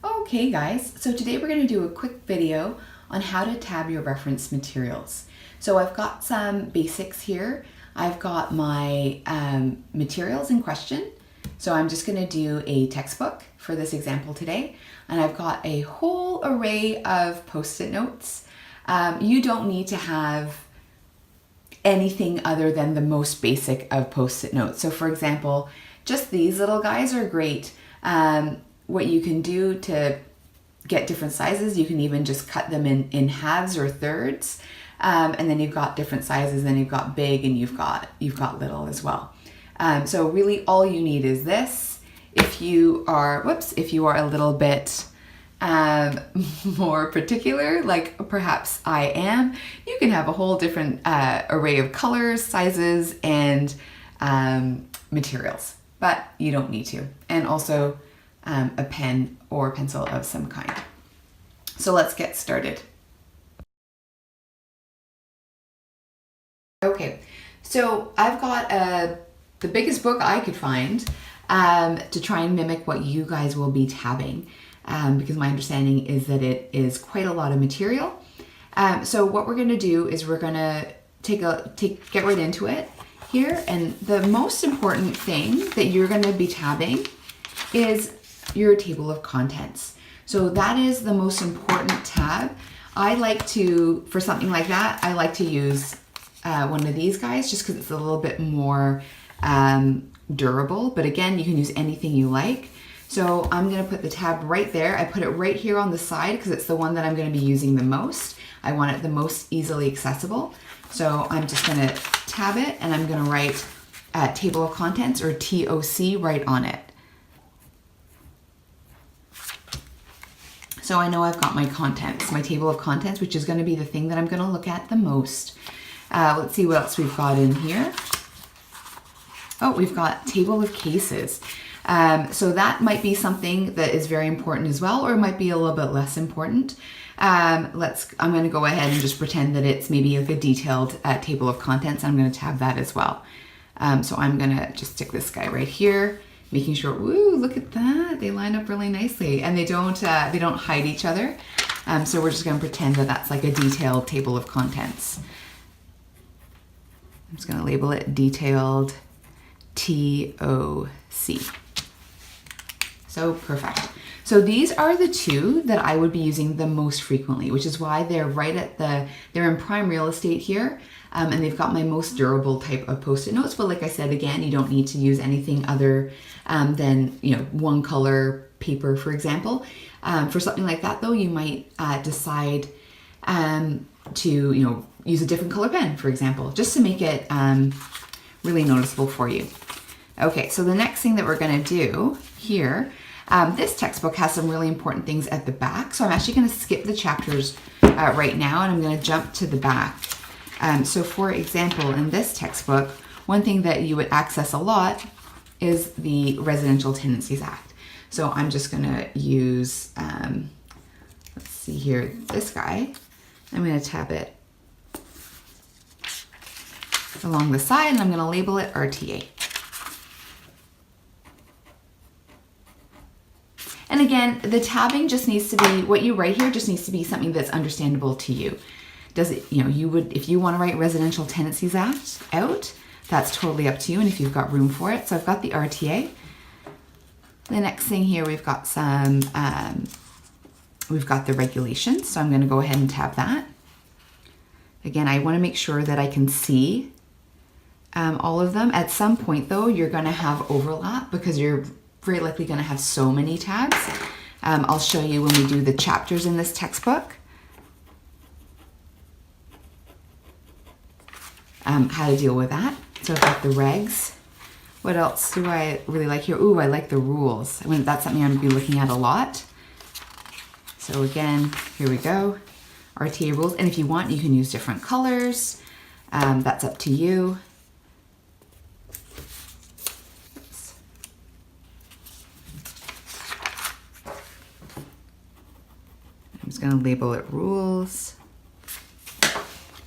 Okay guys, so today we're going to do a quick video on how to tab your reference materials. So I've got some basics here. I've got my materials in question. So I'm just going to do a textbook for this example today. And I've got a whole array of post-it notes. You don't need to have anything other than the most basic of post-it notes. So for example, just these little guys are great. What you can do to get different sizes, you can even just cut them in halves or thirds. And then you've got different sizes, then you've got big and you've got little as well. So really all you need is this. If you are a little bit more particular, like perhaps I am, you can have a whole different array of colors, sizes, and materials, but you don't need to. And also a pen or pencil of some kind. So let's get started. Okay, so I've got the biggest book I could find to try and mimic what you guys will be tabbing, because my understanding is that it is quite a lot of material. So what we're going to do is we're going to get right into it here, and the most important thing that you're going to be tabbing is your table of contents. So that is the most important tab. I like to, for something like that, I like to use one of these guys just because it's a little bit more durable, but again, you can use anything you like. So I'm going to put the tab right there. I put it right here on the side because it's the one that I'm going to be using the most. I want it the most easily accessible. So I'm just going to tab it and I'm going to write table of contents, or TOC, right on it. So I know I've got my contents, my table of contents, which is going to be the thing that I'm going to look at the most. Let's see what else we've got in here. Oh, we've got table of cases. So that might be something that is very important as well, or it might be a little bit less important. I'm going to go ahead and just pretend that it's maybe like a detailed table of contents. I'm going to tab that as well. So I'm going to just stick this guy right here, making sure, woo, look at that. They line up really nicely and they don't hide each other. So we're just going to pretend that that's like a detailed table of contents. I'm just going to label it detailed TOC. So perfect. So these are the two that I would be using the most frequently, which is why they're they're in prime real estate here. And they've got my most durable type of post-it notes. But like I said, again, you don't need to use anything other than, one color paper, for example. For something like that though, you might decide to, use a different color pen, for example, just to make it really noticeable for you. Okay, so the next thing that we're gonna do here, this textbook has some really important things at the back. So I'm actually gonna skip the chapters right now and I'm gonna jump to the back. So for example, in this textbook, one thing that you would access a lot is the Residential Tenancies Act. So I'm just gonna use, let's see here, this guy. I'm gonna tab it along the side and I'm gonna label it RTA. And again, the tabbing just needs to be, what you write here just needs to be something that's understandable to you. Does it, if you want to write Residential Tenancies Act out, that's totally up to you and if you've got room for it. So I've got the RTA. The next thing here, we've got we've got the regulations. So I'm going to go ahead and tab that. Again, I want to make sure that I can see all of them. At some point though, you're going to have overlap because you're very likely going to have so many tabs. I'll show you when we do the chapters in this textbook how to deal with that. So I've got the regs. What else do I really like here? Ooh, I like the rules. I mean, that's something I'm going to be looking at a lot. So again, here we go. RTA rules. And if you want, you can use different colors. That's up to you. I'm just going to label it rules.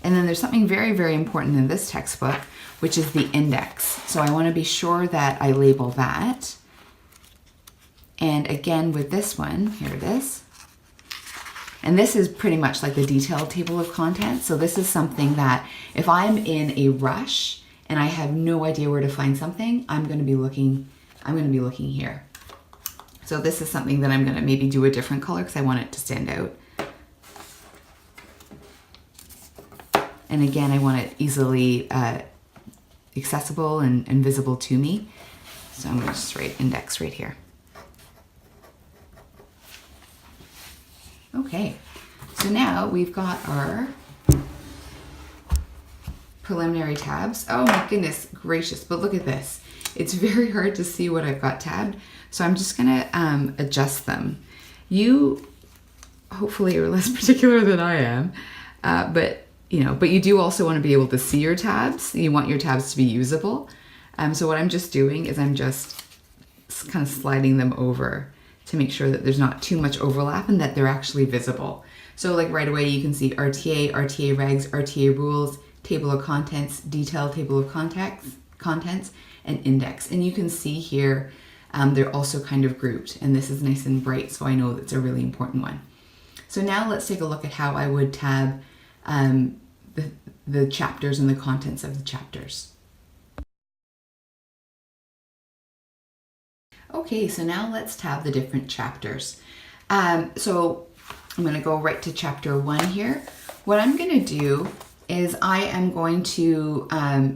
And then there's something very, very important in this textbook, which is the index. So I want to be sure that I label that. And again, with this one, here it is. And this is pretty much like the detailed table of contents. So this is something that if I'm in a rush and I have no idea where to find something, I'm going to be looking here. So this is something that I'm going to maybe do a different color because I want it to stand out. And again, I want it easily accessible and visible to me. So I'm going to just write index right here. Okay, so now we've got our preliminary tabs. Oh my goodness gracious, but look at this. It's very hard to see what I've got tabbed. So I'm just gonna adjust them. You hopefully are less particular than I am, but you do also want to be able to see your tabs. You want your tabs to be usable. So what I'm just doing is I'm just kind of sliding them over to make sure that there's not too much overlap and that they're actually visible. So like right away you can see RTA, RTA regs, RTA rules, table of contents, detailed table of contents, and index. And you can see here they're also kind of grouped, and this is nice and bright, so I know that's a really important one. So now let's take a look at how I would tab the chapters and the contents of the chapters. Okay, so now let's tab the different chapters. So I'm going to go right to chapter 1 here. What I'm going to do is I am going to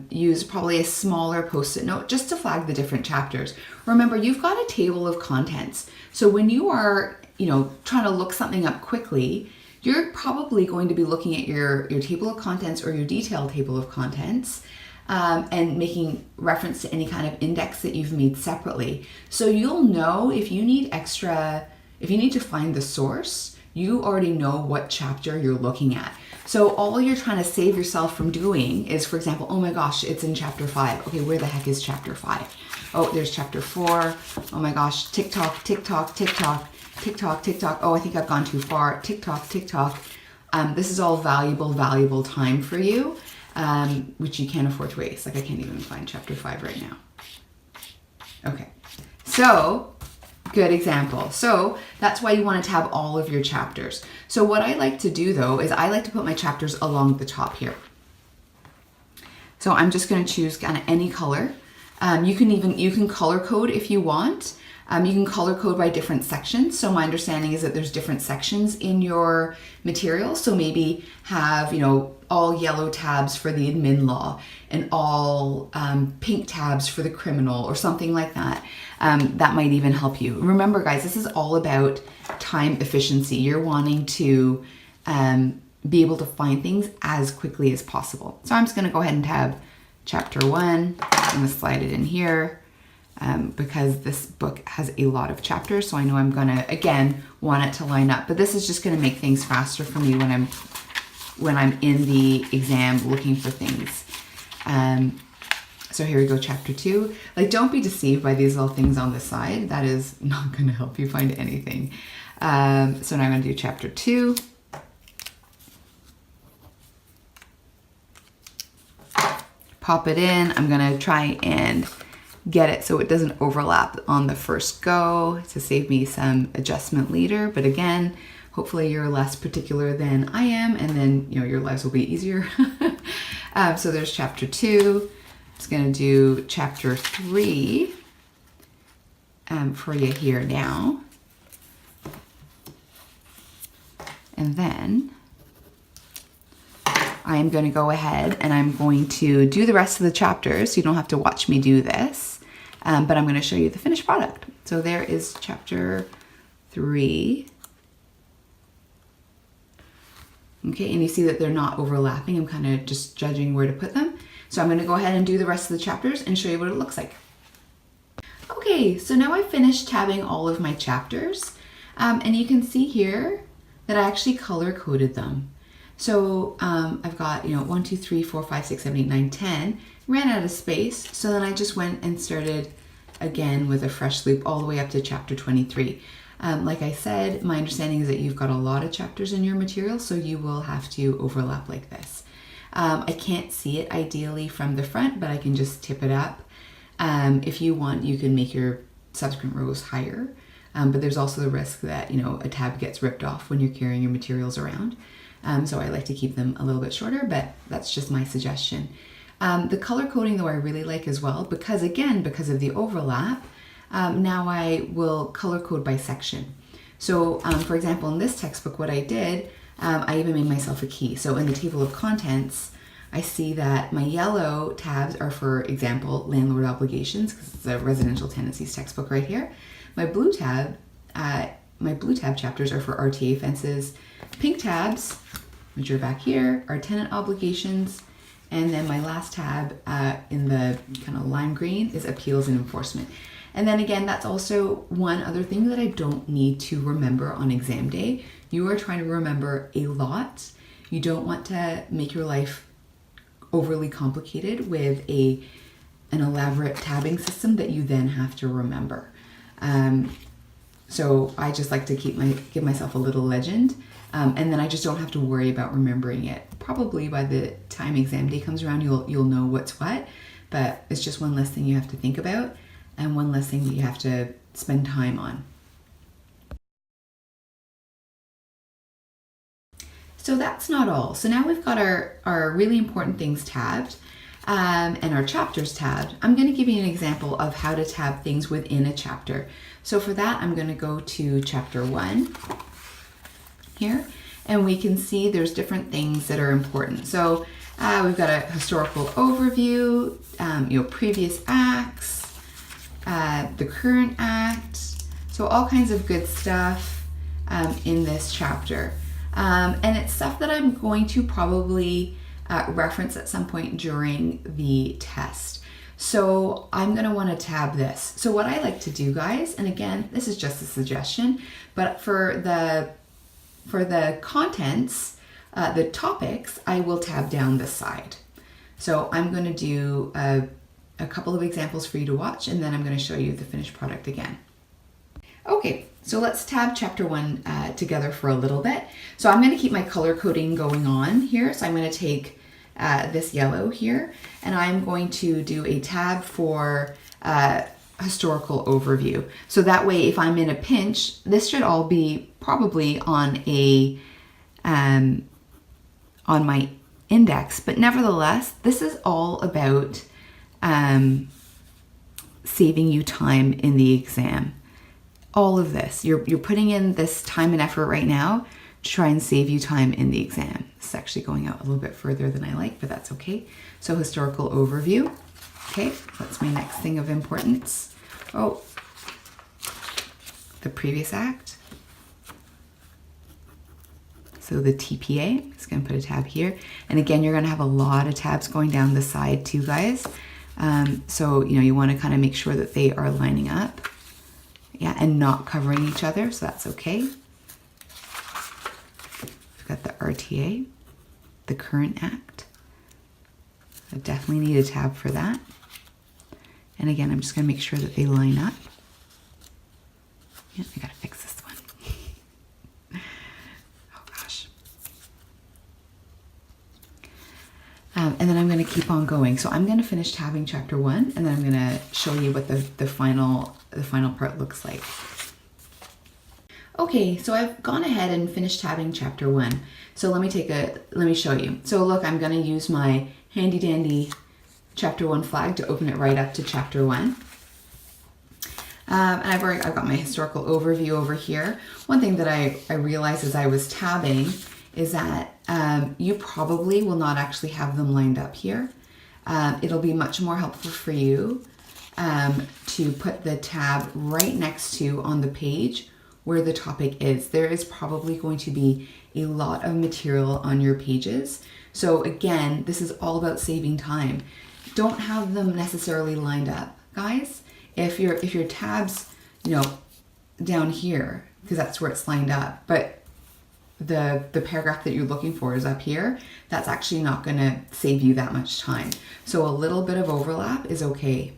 use probably a smaller post-it note just to flag the different chapters. Remember, you've got a table of contents. So when you are, trying to look something up quickly, you're probably going to be looking at your table of contents or your detailed table of contents and making reference to any kind of index that you've made separately. So you'll know if you need to find the source, you already know what chapter you're looking at. So all you're trying to save yourself from doing is, for example, oh my gosh, it's in chapter 5. Okay, where the heck is chapter 5? Oh, there's chapter 4. Oh my gosh, tick tock, tick tock, tick tock, tick tock, tick tock. Oh, I think I've gone too far. Tick tock, tick tock. This is all valuable time for you, which you can't afford to waste. Like I can't even find chapter 5 right now. Okay, so good example. So that's why you want to tab all of your chapters. So what I like to do though is I like to put my chapters along the top here. So I'm just going to choose kind of any color. You can color code if you want. You can color code by different sections. So my understanding is that there's different sections in your material. So maybe have, all yellow tabs for the admin law and all pink tabs for the criminal or something like that. That might even help you. Remember guys, this is all about time efficiency. You're wanting to be able to find things as quickly as possible. So I'm just gonna go ahead and tab chapter 1. I'm gonna slide it in here because this book has a lot of chapters. So I know I'm gonna, again, want it to line up, but this is just gonna make things faster for me when I'm in the exam looking for things. So here we go, chapter 2. Like, don't be deceived by these little things on the side. That is not going to help you find anything. So now I'm going to do chapter 2. Pop it in. I'm going to try and get it so it doesn't overlap on the first go to save me some adjustment later. But again, hopefully you're less particular than I am, and then your lives will be easier. So there's chapter 2. I'm just going to do chapter 3 for you here now. And then I'm going to go ahead and I'm going to do the rest of the chapters. So you don't have to watch me do this, but I'm going to show you the finished product. So there is chapter 3. Okay, and you see that they're not overlapping. I'm kind of just judging where to put them. So I'm going to go ahead and do the rest of the chapters and show you what it looks like. Okay, so now I've finished tabbing all of my chapters. And you can see here that I actually color coded them. So I've got, 1, 2, 3, 4, 5, 6, 7, 8, 9, 10. Ran out of space. So then I just went and started again with a fresh loop all the way up to chapter 23. Like I said, my understanding is that you've got a lot of chapters in your material, so you will have to overlap like this. I can't see it ideally from the front, but I can just tip it up. If you want, you can make your subsequent rows higher. but there's also the risk that, a tab gets ripped off when you're carrying your materials around. So I like to keep them a little bit shorter, but that's just my suggestion. The color coding though I really like as well, because of the overlap, now I will color code by section. So for example, in this textbook, what I did, I even made myself a key. So in the table of contents, I see that my yellow tabs are, for example, landlord obligations, because it's a residential tenancies textbook right here. My blue tab chapters are for RTA offenses. Pink tabs, which are back here, are tenant obligations. And then my last tab in the kind of lime green is appeals and enforcement. And then again, that's also one other thing that I don't need to remember on exam day. You are trying to remember a lot. You don't want to make your life overly complicated with an elaborate tabbing system that you then have to remember. So I just like to give myself a little legend, and then I just don't have to worry about remembering it. Probably by the time exam day comes around, you'll know what's what, but it's just one less thing you have to think about and one less thing that you have to spend time on. So that's not all. So now we've got our really important things tabbed and our chapters tabbed. I'm going to give you an example of how to tab things within a chapter. So for that, I'm going to go to chapter 1 here, and we can see there's different things that are important. So we've got a historical overview, previous acts, the current act, so all kinds of good stuff in this chapter. And it's stuff that I'm going to probably reference at some point during the test. So I'm going to want to tab this. So what I like to do, guys, and again, this is just a suggestion, but for the contents, the topics, I will tab down this side. So I'm going to do a couple of examples for you to watch, and then I'm going to show you the finished product again. Okay, so let's tab chapter 1 together for a little bit. So I'm going to keep my color coding going on here. So I'm going to take this yellow here, and I'm going to do a tab for historical overview. So that way, if I'm in a pinch, this should all be probably on my index, but nevertheless, this is all about saving you time in the exam. All of this, you're putting in this time and effort right now to try and save you time in the exam. It's actually going out a little bit further than I like, but that's okay. So historical overview. Okay, that's my next thing of importance. Oh, the previous act. So the TPA, it's going to put a tab here. And again, you're going to have a lot of tabs going down the side too, guys. So, you want to kind of make sure that they are lining up. Yeah, and not covering each other, so that's okay. We've got the RTA, the current act. I definitely need a tab for that. And again, I'm just going to make sure that they line up. Yeah, I got to fix this one. Oh gosh. And then I'm going to keep on going. So I'm going to finish tabbing chapter 1, and then I'm going to show you what the final part looks like. Okay, so I've gone ahead and finished tabbing chapter 1. So let me show you. So look, I'm going to use my handy dandy chapter 1 flag to open it right up to chapter 1. And I've got my historical overview over here. One thing that I realized as I was tabbing is that you probably will not actually have them lined up here. It'll be much more helpful for you to put the tab right next to on the page where the topic is. There is probably going to be a lot of material on your pages. So again, this is all about saving time. Don't have them necessarily lined up, guys. If your tabs, down here, because that's where it's lined up, but the paragraph that you're looking for is up here, that's actually not going to save you that much time. So a little bit of overlap is okay,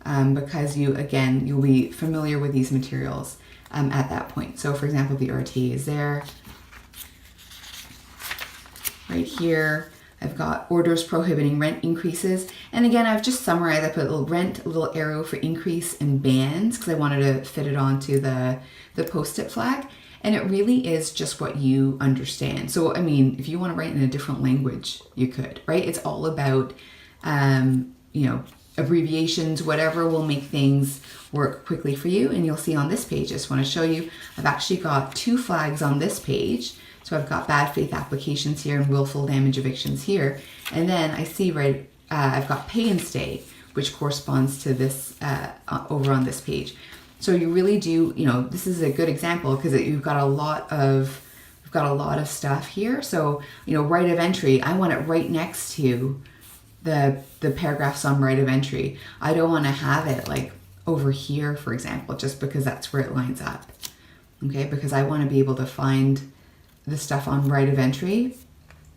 because you'll be familiar with these materials at that point. So for example, the RTA is there. Right here, I've got orders prohibiting rent increases. And again, I've just summarized. I put a little rent, a little arrow for increase, and bans because I wanted to fit it onto the post-it flag. And it really is just what you understand. So, I mean, if you want to write in a different language, you could, right? It's all about, abbreviations, whatever will make things work quickly for you. And you'll see on this page, I just want to show you, I've actually got 2 flags on this page. So I've got bad faith applications here and willful damage evictions here. And then I see I've got pay and stay, which corresponds to this over on this page. So you really do, this is a good example because we've got a lot of stuff here. So, right of entry, I want it right next to the paragraphs on right of entry. I don't want to have it like over here, for example, just because that's where it lines up. Okay, because I want to be able to find the stuff on right of entry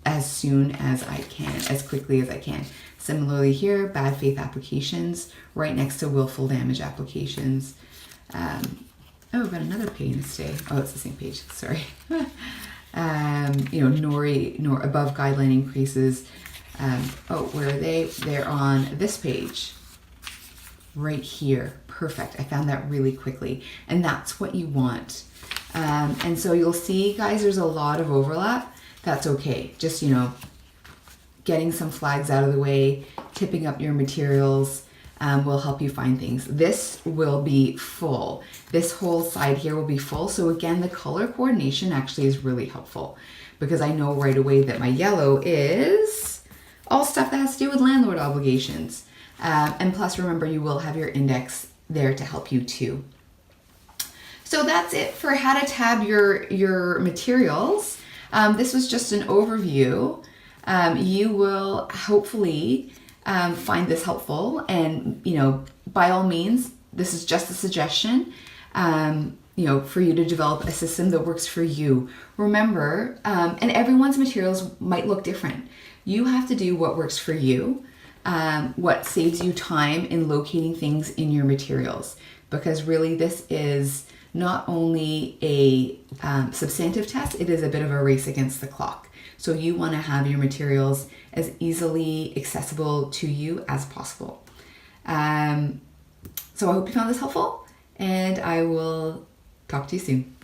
as soon as I can, as quickly as I can. Similarly here, bad faith applications, right next to willful damage applications. We've got another pay and stay. Oh, it's the same page, sorry. Nor above guideline increases. Where are they? They're on this page, right here. Perfect, I found that really quickly. And that's what you want. And so you'll see, guys, there's a lot of overlap. That's okay. Just, getting some flags out of the way, tipping up your materials will help you find things. This will be full. This whole side here will be full. So again, the color coordination actually is really helpful because I know right away that my yellow is all stuff that has to do with landlord obligations. And plus, remember, you will have your index there to help you too. So that's it for how to tab your materials. This was just an overview. You will hopefully find this helpful, and by all means, this is just a suggestion. For you to develop a system that works for you. Remember, and everyone's materials might look different. You have to do what works for you, what saves you time in locating things in your materials, because really this is not only a substantive test, it is a bit of a race against the clock. So you want to have your materials as easily accessible to you as possible. So I hope you found this helpful, and I will talk to you soon.